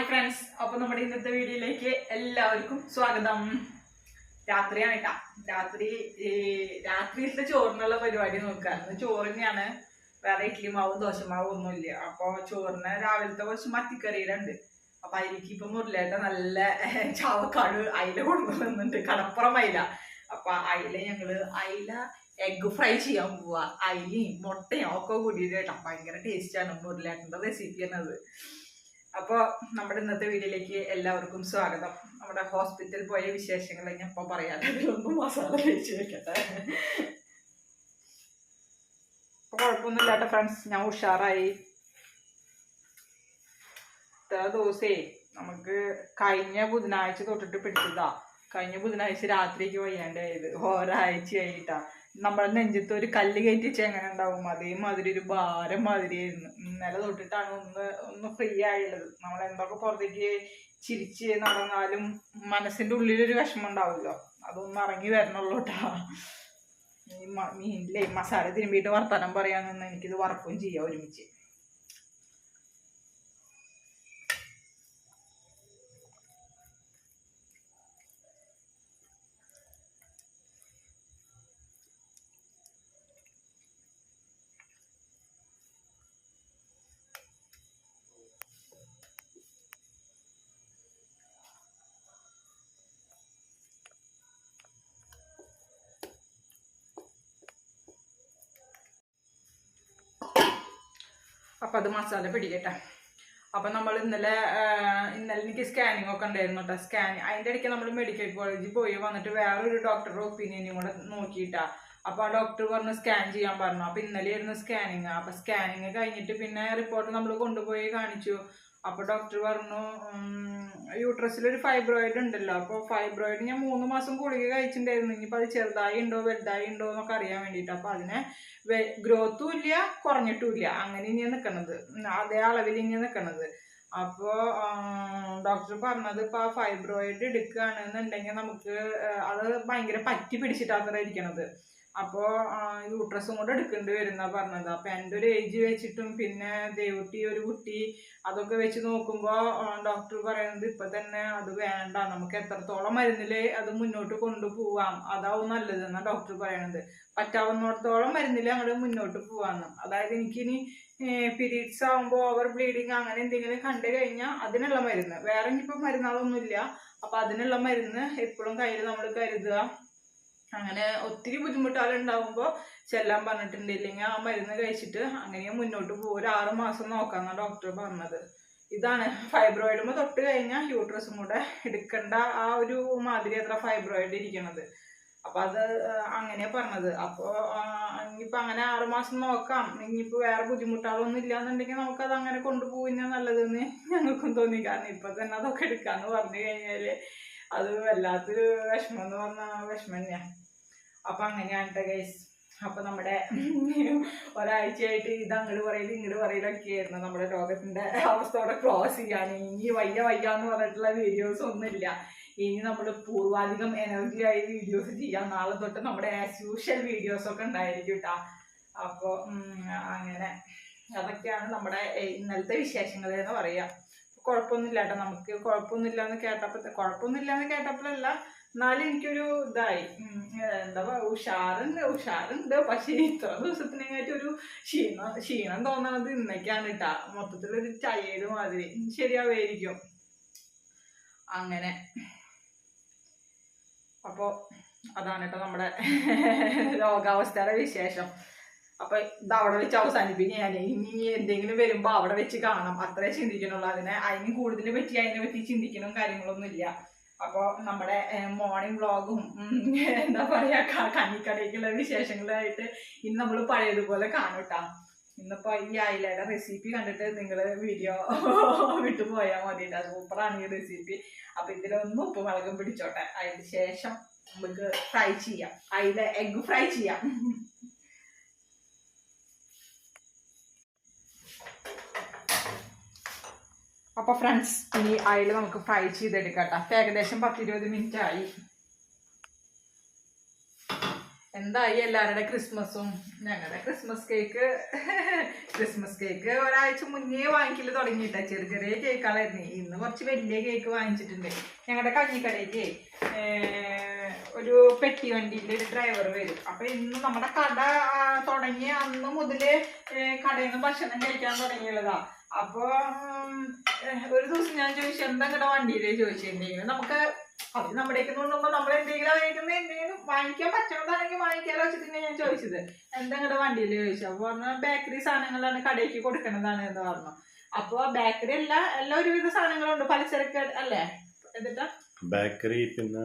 Friends, അപ്പൊ നമ്മുടെ ഇന്നത്തെ വീഡിയോയിലേക്ക് എല്ലാവർക്കും സ്വാഗതം. രാത്രിയാണ് കേട്ടാ. രാത്രിയിലത്തെ ചോറിനുള്ള പരിപാടി നോക്കാറുണ്ട്. ചോറ് തന്നെയാണ്, വേറെ ഇഡ്ലി മാവും ദോശമാവും ഒന്നുമില്ല. അപ്പൊ ചോറിന് രാവിലത്തെ കുറച്ച് മത്തിക്കറിയിലുണ്ട്. അപ്പൊ അതിലേക്ക് ഇപ്പൊ മുരളിയേട്ട നല്ല ചാവക്കാട് അയില കൊണ്ടുവന്നിട്ടുണ്ട്, കടപ്പുറം അയില. അപ്പൊ അയില എഗ് ഫ്രൈ ചെയ്യാൻ പോവാ. അയിലയും മുട്ടയും ഒക്കെ കൂടിയിട്ട് കേട്ടോ. ഭയങ്കര ടേസ്റ്റാണ് മുരളിയേട്ടൻ്റെ റെസിപ്പിയാണ് അത്. അപ്പോൾ നമ്മുടെ ഇന്നത്തെ വീഡിയോയിലേക്ക് എല്ലാവർക്കും സ്വാഗതം. നമ്മുടെ ഹോസ്പിറ്റലിൽ പോയ വിശേഷങ്ങൾ ഞാൻ ഇപ്പോൾ പറയാം. അതിലൊന്നും മസാല കഴിച്ച് വെക്കട്ടെ. അപ്പോൾ കുഴപ്പമൊന്നുമില്ലാത്ത ഫ്രണ്ട്സ്, ഞാൻ ഉഷാറായി. ഇത്ര ദിവസേ നമുക്ക് കഴിഞ്ഞ ബുധനാഴ്ച തൊട്ടിട്ട് പിടിച്ചതാ. കഴിഞ്ഞ ബുധനാഴ്ച രാത്രിക്ക് വയ്യാണ്ടായത്. ഒരാഴ്ചയായിട്ടാ. നമ്മുടെ നെഞ്ചത്ത് ഒരു കല്ല് കയറ്റിച്ച് എങ്ങനെ ഉണ്ടാവും, അതേമാതിരി ഒരു ഭാരം മാതിരിയായിരുന്നു. ഇന്നലെ തൊട്ടിട്ടാണ് ഒന്ന് ഫ്രീ ആയുള്ളത്. നമ്മൾ എന്തൊക്കെ പുറത്തേക്ക് ചിരിച്ച് നടന്നാലും മനസ്സിന്റെ ഉള്ളിലൊരു വിഷമം ഉണ്ടാവുമല്ലോ, അതൊന്നും ഇറങ്ങി വരണുള്ളൂ കേട്ടാ. ഈ മീനിലെ മസാല തിരുമ്പിയിട്ട് വർത്തമാനം പറയാൻ എനിക്കിത് വറക്കുകയും ചെയ്യാം ഒരുമിച്ച്. അപ്പം അത് മസാല പിടിക്കട്ടെ. അപ്പം നമ്മൾ ഇന്നലെ എനിക്ക് സ്കാനിങ് ഒക്കെ ഉണ്ടായിരുന്നു കേട്ടോ. അതിൻ്റെ ഇടയ്ക്ക് നമ്മൾ മെഡിക്കൽ കോളേജിൽ പോയി വന്നിട്ട് വേറൊരു ഡോക്ടറുടെ ഒപ്പീനിയനും കൂടെ നോക്കിയിട്ടാ. അപ്പോൾ ആ ഡോക്ടർ പറഞ്ഞു സ്കാൻ ചെയ്യാൻ പറഞ്ഞു. അപ്പോൾ ഇന്നലെ ആയിരുന്നു സ്കാനിങ്. അപ്പോൾ സ്കാനിങ് കഴിഞ്ഞിട്ട് പിന്നെ റിപ്പോർട്ട് നമ്മൾ കൊണ്ടുപോയി കാണിച്ചു. അപ്പോൾ ഡോക്ടർ പറഞ്ഞു യൂട്രസിലൊരു ഫൈബ്രോയിഡ് ഉണ്ടല്ലോ. അപ്പോൾ ഫൈബ്രോയിഡ് ഞാൻ 3 മാസം ഗുളിക കഴിച്ചിട്ടുണ്ടായിരുന്നു. ഇനിയിപ്പോൾ അത് ചെറുതായി ഉണ്ടോ വലുതായി ഉണ്ടോ എന്നൊക്കെ അറിയാൻ വേണ്ടിയിട്ട്. അപ്പോൾ അതിനെ ഗ്രോത്തും ഇല്ല കുറഞ്ഞിട്ടും ഇല്ല, അങ്ങനെ ഇനിയാണ് നിൽക്കണത്, അതേ അളവിൽ ഇനിയാണ് നിൽക്കണത്. അപ്പോൾ ഡോക്ടർ പറഞ്ഞത് ഇപ്പോൾ ആ ഫൈബ്രോയിഡ് എടുക്കുകയാണെന്നുണ്ടെങ്കിൽ നമുക്ക് അത് ഭയങ്കര പറ്റി പിടിച്ചിട്ടാണ് ഇരിക്കണത്. അപ്പോൾ യൂട്രസും കൂടെ എടുക്കേണ്ടി വരുന്ന പറഞ്ഞത്. അപ്പം എൻ്റെ ഒരു ഏജ് വെച്ചിട്ടും പിന്നെ ദേവുട്ടി ഒരു കുട്ടി അതൊക്കെ വെച്ച് നോക്കുമ്പോൾ ഡോക്ടർ പറയുന്നത് ഇപ്പം തന്നെ അത് വേണ്ട, നമുക്ക് എത്രത്തോളം മരുന്നില് അത് മുന്നോട്ട് കൊണ്ടുപോവാം അതാവും നല്ലത് എന്നാണ് ഡോക്ടർ പറയണത്. പറ്റാവുന്നിടത്തോളം മരുന്നില് അങ്ങോട്ട് മുന്നോട്ട് പോവാന്ന്. അതായത് എനിക്കിനി പീരീഡ്സ് ആകുമ്പോൾ ഓവർ ബ്ലീഡിങ് അങ്ങനെ എന്തെങ്കിലും കണ്ടു കഴിഞ്ഞാൽ അതിനുള്ള മരുന്ന്, വേറെ ഇനിയിപ്പോൾ മരുന്നുകളൊന്നുമില്ല. അപ്പം അതിനുള്ള മരുന്ന് എപ്പോഴും കയ്യിൽ നമ്മൾ കരുതുക. അങ്ങനെ ഒത്തിരി ബുദ്ധിമുട്ടുകളുണ്ടാവുമ്പോൾ ചെല്ലാൻ പറഞ്ഞിട്ടുണ്ട്. ഇല്ലെങ്കിൽ ആ മരുന്ന് കഴിച്ചിട്ട് അങ്ങനെ മുന്നോട്ട് പോകും. ഒരു 6 മാസം നോക്കാമെന്നാണ് ഡോക്ടർ പറഞ്ഞത്. ഇതാണ് ഫൈബ്രോയിഡുമ്പോൾ തൊട്ട് കഴിഞ്ഞാൽ യൂട്രസും കൂടെ എടുക്കേണ്ട ആ ഒരു മാതിരി അത്ര ഫൈബ്രോയിഡ് ഇരിക്കണത്. അപ്പം അത് അങ്ങനെയാണ് പറഞ്ഞത്. അപ്പോൾ ഇനിയിപ്പോൾ അങ്ങനെ 6 മാസം നോക്കാം. ഇനിയിപ്പോൾ വേറെ ബുദ്ധിമുട്ടുകളൊന്നും ഇല്ലാന്നുണ്ടെങ്കിൽ നമുക്കത് അങ്ങനെ കൊണ്ടുപോകുന്ന നല്ലതെന്ന് ഞങ്ങൾക്കും തോന്നി. കാരണം ഇപ്പം തന്നെ അതൊക്കെ എടുക്കാമെന്ന് പറഞ്ഞു കഴിഞ്ഞാൽ അത് വല്ലാത്തൊരു വിഷമം എന്ന് പറഞ്ഞാൽ വിഷമം തന്നെയാണ്. അപ്പം അങ്ങനെയാണ് ഗൈസ്. അപ്പം നമ്മുടെ ഒരാഴ്ചയായിട്ട് ഇത് അങ്ങോട്ട് പറയലും ഇങ്ങോട്ട് പറയലൊക്കെ ആയിരുന്നു. നമ്മുടെ രോഗത്തിൻ്റെ അവസ്ഥയോടെ ക്ലോസ് ചെയ്യാണ്. ഇനി വയ്യ എന്ന് പറഞ്ഞിട്ടുള്ള വീഡിയോസ് ഒന്നുമില്ല. ഇനി നമ്മൾ പൂർവാധികം എനർജി ആയി വീഡിയോസ് ചെയ്യാം. നാളെ തൊട്ട് നമ്മുടെ ആസ് യൂഷ്വൽ വീഡിയോസൊക്കെ ഉണ്ടായിരിക്കും കേട്ടോ. അപ്പോൾ അങ്ങനെ അതൊക്കെയാണ് നമ്മുടെ ഇന്നലത്തെ വിശേഷങ്ങൾ എന്ന് പറയാം. കുഴപ്പമൊന്നുമില്ല കേട്ടോ. നമുക്ക് കുഴപ്പമൊന്നുമില്ലാന്ന് കേട്ടപ്പോഴല്ല, എന്നാലും എനിക്കൊരു ഇതായി, എന്താ ഉഷാറുണ്ട്. പക്ഷേ ഇത്ര ദിവസത്തിനായിട്ട് ഒരു ക്ഷീണം തോന്നണത് ഇന്നൊക്കെയാണ് കേട്ടാ. മൊത്തത്തിലൊരു ടയേർഡ് മാതിരി. ശരിയാവുമായിരിക്കും അങ്ങനെ. അപ്പോൾ അതാണ് കേട്ടോ നമ്മുടെ രോഗാവസ്ഥയുടെ വിശേഷം. അപ്പൊ ഇത് അവിടെ വെച്ച് അവസാനിപ്പിക്കും ഞാൻ. ഇനി എന്തെങ്കിലും വരുമ്പോ അവിടെ വെച്ച് കാണാം, അത്രേ ചിന്തിക്കണുള്ളൂ. അതിന് കൂടുതൽ അതിനെ പറ്റി ചിന്തിക്കണം കാര്യങ്ങളൊന്നും ഇല്ല. അപ്പോൾ നമ്മുടെ മോർണിംഗ് വ്ളോഗും എന്താ പറയാ കഞ്ഞിക്കടയ്ക്കുള്ള വിശേഷങ്ങളായിട്ട് ഇന്ന് നമ്മൾ പഴയതുപോലെ കാണൂട്ടാ. ഇന്നിപ്പോ ഈ അയിലയുടെ റെസിപ്പി കണ്ടിട്ട് നിങ്ങൾ വീഡിയോ വിട്ടുപോയാൽ മതിട്ടാ. സൂപ്പറാണ് ഈ റെസിപ്പി. അപ്പൊ ഇതിലൊന്നും ഉപ്പ് മുളകും പിടിച്ചോട്ടെ. അതിന് ശേഷം നമുക്ക് ഫ്രൈ ചെയ്യാം, അയില എഗ് ഫ്രൈ ചെയ്യാം. അപ്പോൾ ഫ്രണ്ട്സ്, ഇനി അയില നമുക്ക് ഫ്രൈ ചെയ്തെടുക്കാം കേട്ടോ. ഏകദേശം 10-20 മിനിറ്റ് ആയി. എന്തായി എല്ലാവരുടെ ക്രിസ്മസും? ഞങ്ങളുടെ ക്രിസ്മസ് കേക്ക് ഒരാഴ്ച മുന്നേ വാങ്ങിക്കല് തുടങ്ങിയിട്ട. ചെറിയ ചെറിയ കേക്കുകളായിരുന്നു. ഇന്ന് കുറച്ച് വലിയ കേക്ക് വാങ്ങിച്ചിട്ടുണ്ട്. ഞങ്ങളുടെ കഞ്ഞിക്കടയ്ക്ക് ഒരു പെട്ടി വണ്ടിന്റെ ഒരു ഡ്രൈവർ വരും. അപ്പൊ ഇന്ന് നമ്മുടെ കട തുടങ്ങിയ അന്ന് മുതല് കടയിൽ നിന്ന് ഭക്ഷണം കഴിക്കാൻ തുടങ്ങിയുള്ളതാ. അപ്പൊ ഒരു ദിവസം ഞാൻ ചോദിച്ചു എന്താ കട വണ്ടിയിലേ ചോദിച്ചിട്ടുണ്ടെങ്കിൽ നമുക്ക് അവര് നമ്മുടെയൊക്കെ കൊണ്ടുമ്പോ നമ്മൾ എന്തെങ്കിലും വാങ്ങിക്കാൻ പറ്റണതാണെങ്കിൽ വാങ്ങിക്കാലോ വെച്ചിട്ട് ഞാൻ ചോദിച്ചത് എന്താ നിങ്ങളുടെ വണ്ടിയിൽ ചോദിച്ചു. അപ്പൊ പറഞ്ഞ ബേക്കറി സാധനങ്ങളാണ് കടയ്ക്ക് കൊടുക്കണതാണ് എന്ന് പറഞ്ഞു. അപ്പൊ ബേക്കറി എല്ലാ ഒരുവിധ സാധനങ്ങളും ഉണ്ട്. പലചരക്ക് അല്ലേ? എന്നിട്ടാ ബേക്കറി, പിന്നെ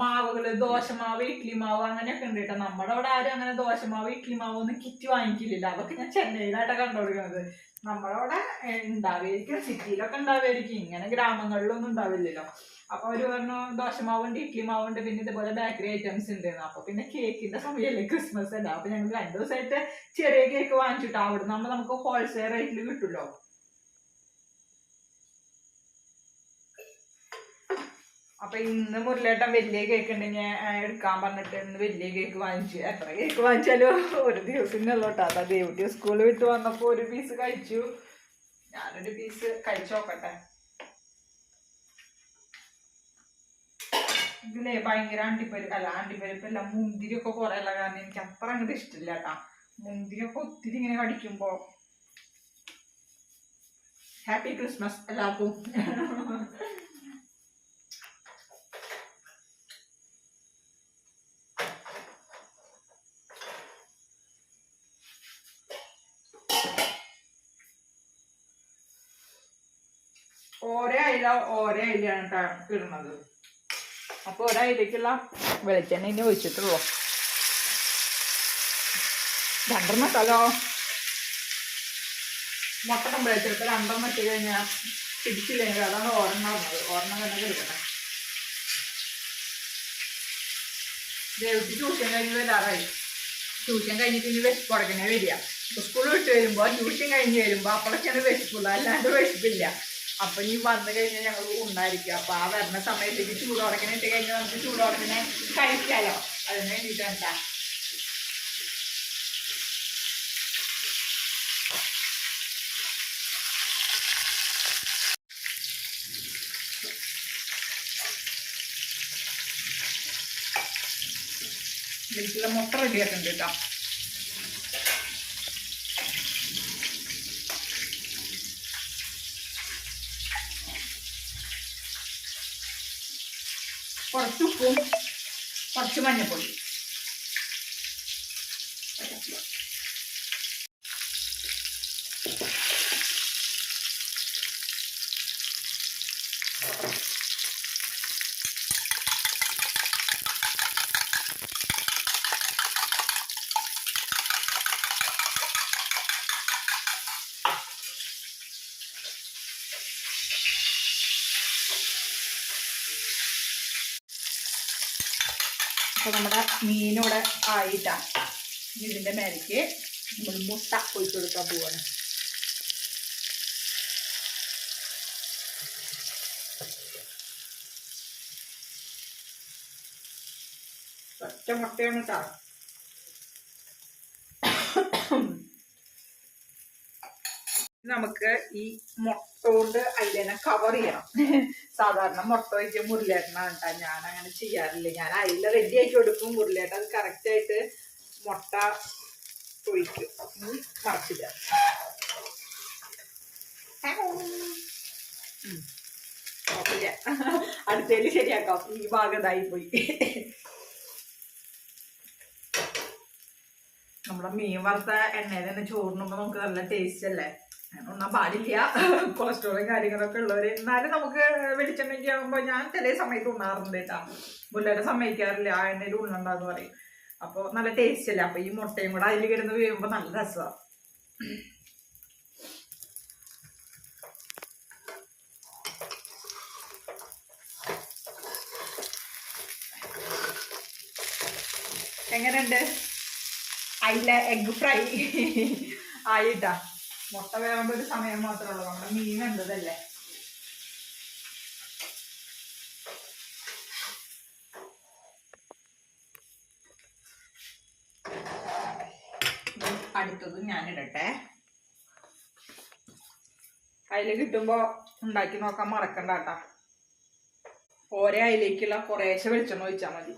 മാവുകള്, ദോശമാവ്, ഇഡ്ലി മാവ് അങ്ങനെയൊക്കെ ഉണ്ട് കേട്ടോ. നമ്മുടെ അവിടെ ആരും അങ്ങനെ ദോശമാവ്, ഇഡ്ലി മാവ് ഒന്നും കിറ്റ് വാങ്ങിക്കില്ല. അതൊക്കെ ഞാൻ ചെന്നൈയിലായിട്ടാണ് കണ്ടുകൊടുക്കുന്നത്. നമ്മളവിടെ ഉണ്ടാവുമായിരിക്കും, സിറ്റിയിലൊക്കെ ഉണ്ടാവുമായിരിക്കും, ഇങ്ങനെ ഗ്രാമങ്ങളിലൊന്നും ഉണ്ടാവില്ലല്ലോ. അപ്പൊ അവര് പറഞ്ഞു ദോശമാവുണ്ട്, ഇഡ്ലി മാവുണ്ട്, പിന്നെ ഇതുപോലെ ബേക്കറി ഐറ്റംസ് ഉണ്ട്. അപ്പൊ പിന്നെ കേക്കിന്റെ സമയമല്ലേ, ക്രിസ്മസ് അല്ല. അപ്പൊ ഞങ്ങൾ 2 ദിവസമായിട്ട് ചെറിയ കേക്ക് വാങ്ങിച്ചിട്ടോ. അവിടെ നമ്മൾ നമുക്ക് ഹോൾസെയിൽ റേറ്റിൽ കിട്ടുമല്ലോ. അപ്പൊ ഇന്ന് മുരളിയേട്ടൻ വലിയ കേക്ക് ഉണ്ടെങ്കിൽ എടുക്കാൻ പറഞ്ഞിട്ട് ഇന്ന് വലിയ കേക്ക് വാങ്ങിച്ചു. എത്ര കേക്ക് വാങ്ങിച്ചാലും ഒരു ദിവസത്തിനുള്ളൂട്ടോ. അതാ ദേവുട്ടി സ്കൂളിൽ വിട്ട് വന്നപ്പോ ഒരു പീസ് കഴിച്ചു. ഞാനൊരു പീസ് കഴിച്ചു നോക്കട്ടെ. ഇതിലേ ഭയങ്കര അണ്ടിപ്പരിപ്പല്ല, മുന്തിരിയൊക്കെ കുറെ ഉള്ള കാരണം എനിക്ക് അത്ര അങ്ങോട്ട് ഇഷ്ടമില്ല കേട്ടാ. മുന്തിരിയൊക്കെ ഒത്തിരി ഇങ്ങനെ കടിക്കുമ്പോ. ഹാപ്പി ക്രിസ്മസ് എല്ലാവർക്കും. ഓരോ അയിലാണ് കേട്ടോ ഇടുന്നത്. അപ്പൊ ഒരയിലേക്കുള്ള വെളിച്ചെണ്ണ ഇനി ഒഴിച്ചിട്ടുള്ളൂ. 2 ഇട്ടാലോ? മുട്ട കമ്പഴച്ചെടുത്ത് 2 ഇട്ട് കഴിഞ്ഞാൽ പിടിച്ചില്ലെങ്കിൽ അതാണ് ഒരെണ്ണം തന്നെ എടുക്കട്ടെ. ദേവത്തി ട്യൂഷൻ കഴിഞ്ഞ് വരാറായി. ട്യൂഷൻ കഴിഞ്ഞിട്ട് ഇനി വിശപ്പ് ഉടക്കണേ വരിക. സ്കൂൾ വിട്ട് വരുമ്പോ ട്യൂഷൻ കഴിഞ്ഞ് വരുമ്പോ അപ്പോഴൊക്കെയാണ് വിശപ്പുള്ളൂ, അല്ലാണ്ട് വിശപ്പില്ല. അപ്പൊ ഈ വന്നു കഴിഞ്ഞാൽ ഞങ്ങൾ ഉണ്ടായിരിക്കും. അപ്പൊ ആ വരുന്ന സമയത്തേക്ക് ചൂടോടക്കണ ഇട്ട് കഴിഞ്ഞാൽ നമുക്ക് ചൂടോടക്കണെ കഴിക്കാലോ. അതിന് വേണ്ടിയിട്ടാ. ഇതിലേക്കുള്ള മുട്ട റെഡിയാക്കുന്നുണ്ട് കേട്ടോ. കുറച്ച് ഉപ്പും കുറച്ച് മഞ്ഞപ്പൊടി. അപ്പൊ നമ്മുടെ മീനിവിടെ ആയിട്ടാ. ഇതിന്റെ മേലേക്ക് നമ്മൾ മുട്ട ഒഴിച്ചു കൊടുക്കാൻ പോവാണ്. ഒറ്റ മുട്ടയാണ് കേട്ടോ. നമുക്ക് ഈ മുട്ട കൊണ്ട് അതിനെ കവർ ചെയ്യണം. സാധാരണ മുട്ട ഒഴിച്ച് മുരളിയേട്ടനാണ് കേട്ടോ. ഞാൻ അങ്ങനെ ചെയ്യാറില്ല. ഞാൻ അതിൽ റെഡി ആക്കി കൊടുക്കും. മുരളിയേട്ടൻ അത് കറക്റ്റ് ആയിട്ട് മുട്ട ഒഴിക്കും. മറച്ചില്ല. കുഴപ്പമില്ല, അടുത്തേല് ശരിയാക്കാം. ഈ ഭാഗത്തായി പോയി. നമ്മുടെ മീൻ വറുത്ത എണ്ണയിൽ തന്നെ ചോറിനുമ്പോ നമുക്ക് നല്ല ടേസ്റ്റ് അല്ലേ? ഒന്നാൻ പാടില്ല, കൊളസ്ട്രോളും കാര്യങ്ങളൊക്കെ ഉള്ളവര്. എന്നാലും നമുക്ക് വെളിച്ചെണ്ണയ്ക്ക് ആകുമ്പോൾ ഞാൻ ചില സമയത്ത് ഉണ്ണാറുണ്ട് കേട്ടോ. മുല്ലയുടെ സമ്മതിക്കാറില്ല, ആ എണ്ണയിൽ ഉണ്ണണ്ടെന്ന് പറയും. അപ്പൊ നല്ല ടേസ്റ്റ് അല്ലേ? അപ്പൊ ഈ മുട്ടയും കൂടെ അതിൽ കിടന്ന് വീഴുമ്പോ നല്ല രസമാണ്. എങ്ങനെയുണ്ട്? അതില എഗ് ഫ്രൈ ആയിട്ടാ. മുട്ട വേകുമ്പോ ഒരു സമയം മാത്രമേ ഉള്ളൂ. നമ്മുടെ മീൻ എന്തതല്ലേ. അടുത്തത് ഞാൻ ഇടട്ടെ. അതിൽ കിട്ടുമ്പോൾ ഉണ്ടാക്കി നോക്കാൻ മറക്കണ്ട കേട്ടോ. ഓരോ അതിലേക്കുള്ള കുറേശ്ശെ വെളിച്ചെണ്ണ ഒഴിച്ചാൽ മതി.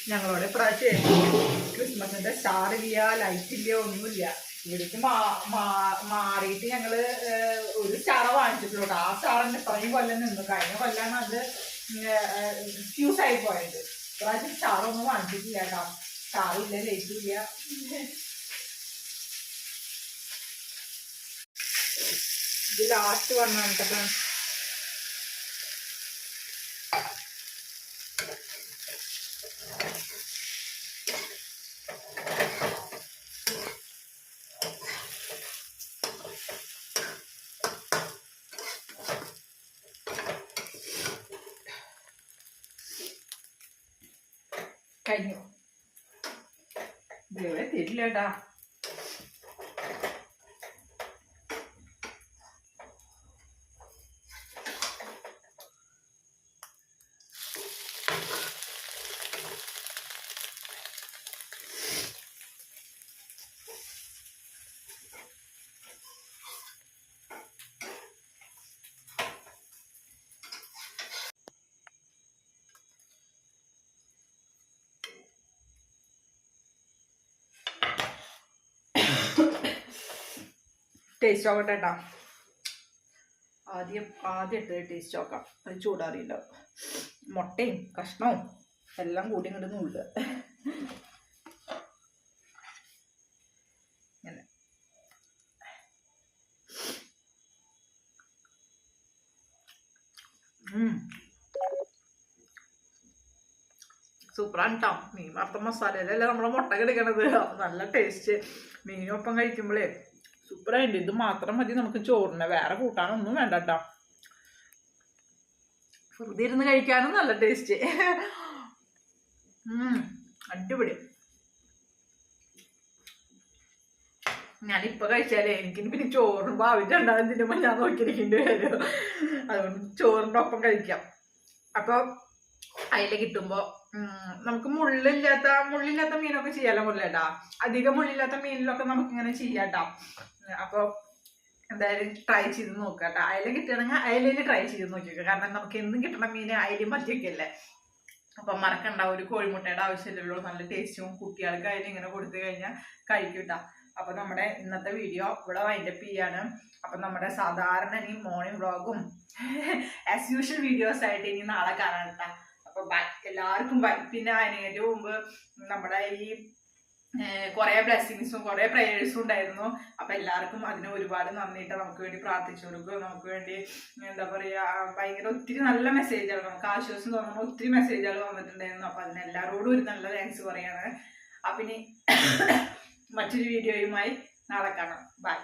ഞങ്ങളോട് പ്രാവശ്യം ക്രിസ്മസിന്റെ സ്റ്റാർ ഇല്ല, ലൈറ്റ് ഇല്ല, ഒന്നുമില്ല. ഇവിടേക്ക് മാറിയിട്ട് ഞങ്ങള് ഒരു സ്റ്റാർ വാങ്ങിച്ചിട്ടുള്ളൂ. ആ സ്റ്റാർ തന്നെ ഇത്രയും കൊല്ലം നിന്നു. കഴിഞ്ഞ കൊല്ലാണ് അത് ഫ്യൂസ് ആയി പോയത്. പ്രാവശ്യം സ്റ്റാർ ഒന്നും വാങ്ങിച്ചിട്ടില്ല കേട്ടോ. സ്റ്റാർ ഇല്ല, ലൈറ്റും ഇല്ല. ഇത് ലാസ്റ്റ് വന്നിട്ട് കഴിഞ്ഞു. ഇതിവിടെ തരില്ലേട്ടാ. ടേസ്റ്റ് നോക്കട്ടെ കേട്ടോ. ആദ്യം ഇട്ട് ടേസ്റ്റ് നോക്കാം. അത് ചൂടാറിയില്ല. മുട്ടയും കഷ്ണവും എല്ലാം കൂടി ഇങ്ങോട്ട് നുള്ളുക. ഇങ്ങനെ സൂപ്പറാണ് കേട്ടോ. മീൻ വറുത്ത മസാലയിലല്ലേ നമ്മളെ മുട്ട കിടക്കണത്. നല്ല ടേസ്റ്റ്. മീനൊപ്പം കഴിക്കുമ്പോഴേ സൂപ്പറായിട്ട്. ഇത് മാത്രം മതി നമുക്ക് ചോറിന്. വേറെ കൂട്ടാനൊന്നും വേണ്ട കേട്ടോ. വെറുതെ ഇരുന്ന് കഴിക്കാനും നല്ല ടേസ്റ്റ്. അടിപൊളി. ഞാനിപ്പോൾ കഴിച്ചാലേ എനിക്കിനി പിന്നെ ചോറിന് ഭാവിച്ചുണ്ടാകും തിന്നുമ്പോൾ ഞാൻ നോക്കിയിരിക്കേണ്ടി വരും. അതുകൊണ്ട് ചോറിൻ്റെ ഒപ്പം കഴിക്കാം. അപ്പോൾ അതിൽ കിട്ടുമ്പോൾ നമുക്ക് മുള്ളില്ലാത്ത മീനൊക്കെ ചെയ്യാലോ. മുള്ളില്ലാട്ടാ അധികം മുള്ളില്ലാത്ത മീനിലൊക്കെ നമുക്കിങ്ങനെ ചെയ്യാട്ടോ. അപ്പോൾ എന്തായാലും ട്രൈ ചെയ്ത് നോക്കുക കേട്ടോ. അയല കിട്ടുകയാണെങ്കിൽ അയലയിൽ ട്രൈ ചെയ്ത് നോക്കിയൊക്കെ. കാരണം നമുക്ക് എന്നും കിട്ടണ മീൻ അയലും മത്തിയൊക്കെ അല്ലേ. അപ്പം മറക്കണ്ട, ഒരു കോഴിമുട്ടയുടെ ആവശ്യമില്ലല്ലോ. നല്ല ടേസ്റ്റും. കുട്ടികൾക്ക് അതിൽ ഇങ്ങനെ കൊടുത്തു കഴിഞ്ഞാൽ കഴിക്കൂട്ടാ. അപ്പം നമ്മുടെ ഇന്നത്തെ വീഡിയോ ഇവിടെ വൈൻഡപ്പ് ചെയ്യാണ്. അപ്പം നമ്മുടെ സാധാരണ ഇനി മോർണിംഗ് വ്ളോഗും ആസ് യൂഷ്വൽ വീഡിയോസ് ആയിട്ട് ഇനി നാളെ കാണാൻ കേട്ടാ. അപ്പം ബൈ, എല്ലാവർക്കും ബൈ. പിന്നെ അതിനു മുമ്പ് നമ്മുടെ ഈ കുറേ ബ്ലെസ്സിങ്സും കുറേ പ്രേയേഴ്സും ഉണ്ടായിരുന്നു. അപ്പം എല്ലാവർക്കും അതിന് ഒരുപാട് നന്ദിയിട്ട് നമുക്ക് വേണ്ടി പ്രാർത്ഥിച്ചു കൊടുക്കും. നമുക്ക് വേണ്ടി എന്താ പറയുക, ഭയങ്കര ഒത്തിരി നല്ല മെസ്സേജുകൾ, നമുക്ക് ആശ്വാസം തോന്നുന്ന ഒത്തിരി മെസ്സേജുകൾ വന്നിട്ടുണ്ടായിരുന്നു. അപ്പം അതിനെല്ലാവരോടും ഒരു നല്ല താങ്ക്സ് പറയാണ്. അപ്പം ഇനി മറ്റൊരു വീഡിയോയുമായി നാളെ കാണാം. ബൈ.